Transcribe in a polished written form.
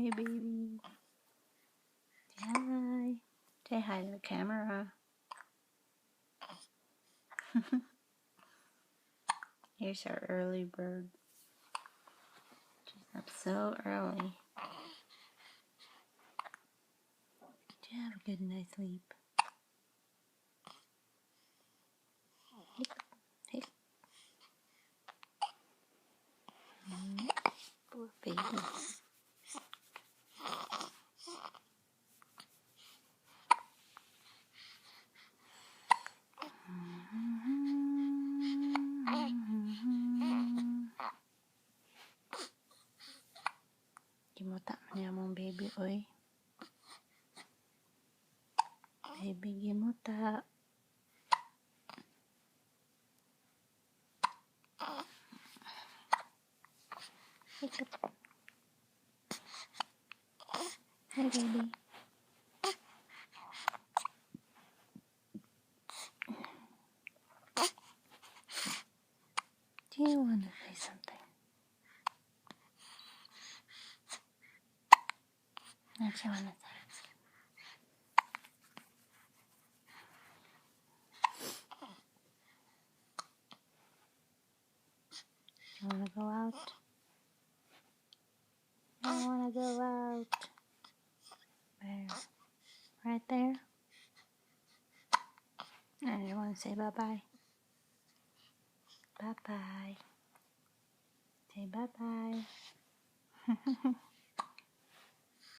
Hey, baby. Say hi. Say hi to the camera. Here's our early bird. She's up so early. Did you have a good night's sleep? Hey. Poor baby. Gimuta man niya mong baby, oy. Baby, gimuta. Hiccups. Hi, baby. Do you want to say something? What do you want to say? You want to go out? I want to go out. Where? Right there? I want to say bye-bye. Bye-bye. Say bye-bye.